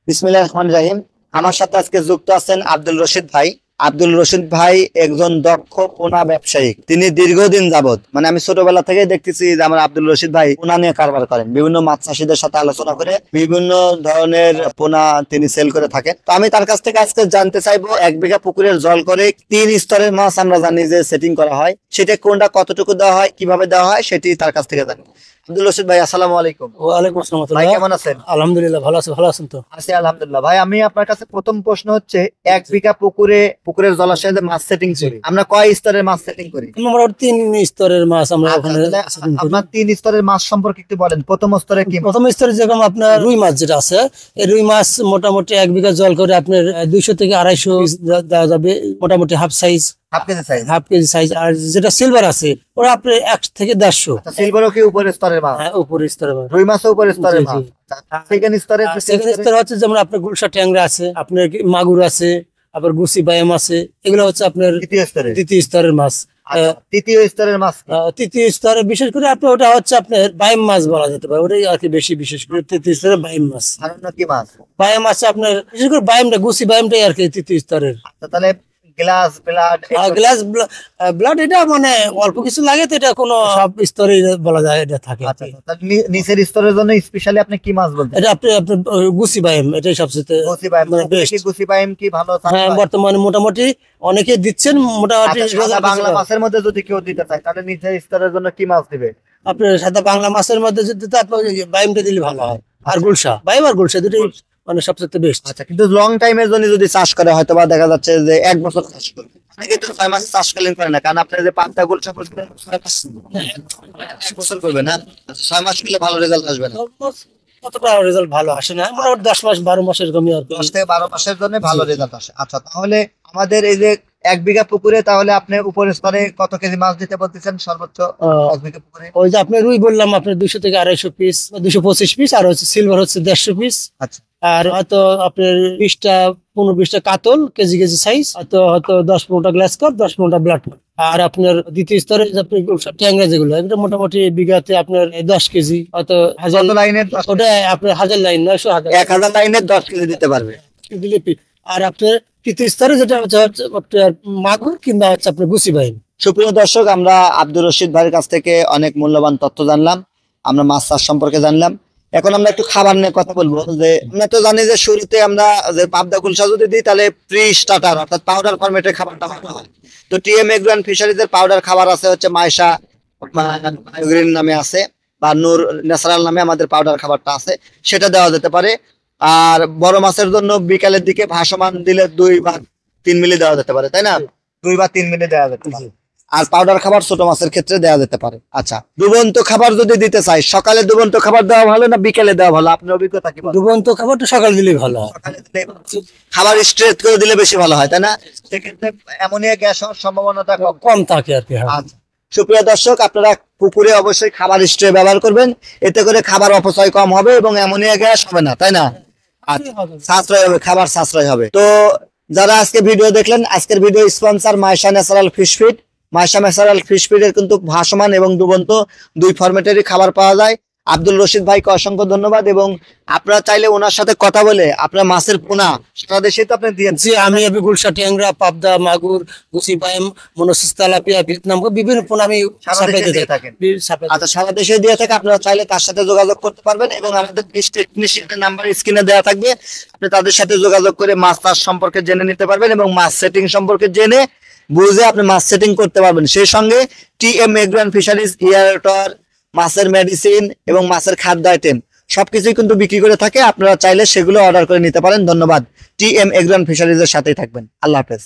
বিসমিল্লাহির রহমানির রহিম। আমার সাথে আজকে যুক্ত আছেন আব্দুল রশিদ ভাই। আব্দুল রশিদ ভাই একজন দক্ষ পোনা ব্যবসায়ী। তিনি দীর্ঘদিন যাবত আমি ছোটবেলা থেকে দেখতেছি যে আমার আব্দুল রশিদ ভাই পোনা নিয়ে কারবার করেন। বিভিন্ন মাছ চাষীদের সাথে আলোচনা করে বিভিন্ন ধরনের পোনা তিনি সেল করে থাকেন। তো আমি তার কাছ থেকে আজকে জানতে চাইবো, 1 বিঘা পুকুরের জল করে 3 স্তরের মাছ আমরা জানি যে সেটিং করা হয়, সেটা কোনটা কতটুকু দেওয়া হয়, কিভাবে দেওয়া হয়, সেটি তার কাছ থেকে জানি। আব্দুল রশিদ ভাই, আসসালামু আলাইকুম। ওয়ালাইকুম আসসালাম। ভাই কেমন আছেন? আলহামদুলিল্লাহ ভালো আছি। ভালো আছেন তো? আছি আলহামদুলিল্লাহ। ভাই, আমি আপনার কাছে প্রথম প্রশ্ন হচ্ছে, 1 বিঘা পুকুরের জলাশয়ে মাছ সেটিং করি, আমরা কয় স্তরের মাছ সেটিং করি? মোটামুটি 3 স্তরের মাছ আমরা ওখানে setting করি। আপনার 3 স্তরের মাছ সম্পর্কে একটু বলেন। প্রথম স্তরে কি? প্রথম স্তরে যেরকম আপনার রুই মাছ যেটা আছে, এই রুই মাছ মোটামুটি 1 বিঘা জল করে আপনার 200 থেকে 250 দেওয়া যাবে, মোটামুটি half half KG size. KG size. আর যেটা সিলভার আছে ওরা আপনার 1 থেকে 150। সিলভারও কি উপরের স্তরের মাছ? হ্যাঁ, উপরের স্তরের মাছ। রুই মাছও উপরের স্তরের জি, মাছ। জি। সেকেন্ড স্তরে সেকেন্ড স্তর হচ্ছে যেমন আপনার গুলশা ট্যাংরা আছে, আপনার মাগুর আছে, আবার গুসি বায়াম আছে। এগুলো হচ্ছে আপনার দ্বিতীয় স্তরের মাছ। তৃতীয় স্তরের মাছ কি? তৃতীয় স্তরে বিশেষ করে আপনার ওটা হচ্ছে আপনার বাইম মাছ বলা যেতে পারে, ওটাই আর কি বেশি, বিশেষ করে তৃতীয় স্তরের বাইম মাছ। সাধারণ কি মাছ? বাইম আছে আপনার, বিশেষ করে বাইমটা, গুসি বাইমটাই আর কি তৃতীয় স্তরের। তাহলে গ্লাস গ্লাস ব্লাড এটা অল্প কিছু লাগে, তো এটা কোনো সব স্তরে বলা যায় এটা থাকে। নিচের স্তরের জন্য স্পেশালি আপনি কি মাছ বলতেন? এটা আপনার গুসি বাইম, এটাই সবচেয়ে বেস্ট। গুসি বাইম কি ভালো? হ্যাঁ, বর্তমানে মোটামুটি অনেকে দিচ্ছেন। মোটামুটি বাংলা মাছের মধ্যে যদি কেউ দিতে চায়, তাহলে নিচের স্তরের জন্য কি মাছ দিবে? আপনার সাথে বাংলা মাছের মধ্যে যদি বাইমটা দিলে ভালো হয়। আর গুলশা বাইম আর গুলশা দুটোই সবচেয়ে বেস্ট। আচ্ছা, কিন্তু লং টাইমের জন্য যদি চাষ করে, হয়তো বা দেখা যাচ্ছে যে 1 বছর চাষ করবে, অনেকে তো 6 মাসে চাষ করলেন করে না, কারণ আপনার যে পাঁচটা গোলসা করবেন 1 বছর করবে না, 6 মাস করলে ভালো রেজাল্ট আসবে না। কতটা রেজাল্ট ভালো আসে না, মোটামুটি 10 মাস 12 মাসের কমই আর কি। 10 থেকে 12 মাসের জন্য ভালো রেজাল্ট আসে। আচ্ছা, তাহলে আমাদের এই যে 1 বিঘা পুকুরে, তাহলে আপনি উপরের স্তরে কত কেজি মাছ দিতে বলতেছেন সর্বোচ্চ? 1 বিঘা পুকুরে ওই যে আপনার রুই বললাম আপনার 200 থেকে 250 পিস, 225 পিস, আর হচ্ছে সিলভার হচ্ছে 150 পিস। আচ্ছা, আর হয়তো আপনার 15-20টা কাতল কেজি সাইজ, হয়তো 10-15টা গ্লাস কাপ, 10-15টা ব্লাড কাপ। আর আপনার দ্বিতীয় স্তরে ট্যাংরা যেগুলো, এটা মোটামুটি বিঘাতে আপনার 10 কেজি, হয়তো 1000 লাইনের ওটা আপনার 1000 লাইন, 1000 লাইনের 10 কেজি দিতে পারবে। দিলে। আর আপনার তৃতীয় স্তরে যেটা হচ্ছে আপনার মাগুর কিংবা হচ্ছে আপনার গুসি বাইম। সুপ্রিয় দর্শক, আমরা আব্দুর রশিদ ভাইয়ের কাছ থেকে অনেক মূল্যবান তথ্য জানলাম, আমরা মাছ চাষ সম্পর্কে জানলাম। এখন আমরা একটু খাবার নিয়ে কথা বলবো। যে আমরা তো জানি যে শুরুতে আমরা যে পাবদা গুলশা যদি দিই, তাহলে প্রি স্টার্টার অর্থাৎ পাউডার ফরম্যাটের খাবারটা ভালো হয়। তো টিএম এগ্রো ফিশারিজের পাউডার খাবার আছে হচ্ছে মাইশা গ্রিন নামে আছে, বা নূর ন্যাচারাল নামে আমাদের পাউডার খাবারটা আছে, সেটা দেওয়া যেতে পারে। আর বড় মাছের জন্য বিকালের দিকে ভাসমান দিলে 2 বা 3 মিলি দেওয়া যেতে পারে, তাই না? 2 বা 3 মিলি দেওয়া যেতে পারে। আর পাউডার খাবার ছোট মাছের ক্ষেত্রে দেওয়া যেতে পারে। আচ্ছা, ডুবন্ত খাবার যদি দিতে চাই, সকালে ডুবন্ত খাবার দেওয়া ভালো না বিকেলে দেওয়া ভালো? আপনার অভিজ্ঞতা কি? ডুবন্ত খাবারটা সকালে দিলে ভালো হয়। খাবার স্ট্রেট করে দিলে বেশি ভালো হয়, তাই না? সেক্ষেত্রে অ্যামোনিয়া গ্যাস হওয়ার সম্ভাবনাটা কম থাকে আর কি। আচ্ছা, সুপ্রিয় দর্শক, আপনারা পুকুরে অবশ্যই খাবার স্ট্রে ব্যবহার করবেন, এতে করে খাবার অপচয় কম হবে এবং অ্যামোনিয়া গ্যাস হবে না, তাই না? আচ্ছা, সাশ্রয় হবে, খাবার সাশ্রয় হবে। তো যারা আজকে ভিডিও দেখলেন, আজকের video sponsor Maisha natural fish feed. Maisha natural fish ফিডের কিন্তু ভাসমান এবং ডুবন্ত 2 ফরম্যাটেরই খাবার পাওয়া যায়। আব্দুল রশিদ ভাইকে অসংখ্য ধন্যবাদ। এবং আপনারা চাইলে ওনার সাথে কথা বলে আপনার মাছের পোনা সারা দেশে তো আপনি দিয়ে। জি, আমি গুলশা ট্যাংরা, পাবদা, মাগুর, গুসি বাইম, মনোসিস তেলাপিয়া, ভিয়েতনাম, বিভিন্ন পোনা আমি সারা দেশে দিয়ে থাকেন। আচ্ছা, সারা দেশে দিয়ে থাকে। আপনারা চাইলে তার সাথে যোগাযোগ করতে পারবেন এবং আমাদের টেকনিশিয়ানের নাম্বার স্ক্রিনে দেওয়া থাকবে, আপনি তাদের সাথে যোগাযোগ করে মাছ চাষ সম্পর্কে জেনে নিতে পারবেন এবং মাছ সেটিং সম্পর্কে জেনে বুঝে আপনি মাছ সেটিং করতে পারবেন। সেই সঙ্গে টিএম এগ্রো ফিশারিজ এয়ারটর, মাছের মেডিসিন এবং মাছের খাদ্য আইটেম সবকিছুই কিন্তু বিক্রি করে থাকে। আপনারা চাইলে সেগুলো অর্ডার করে নিতে পারেন। ধন্যবাদ। টিএম এগ্রো ফিশারিজের সাথেই থাকবেন। আল্লাহ হাফেজ।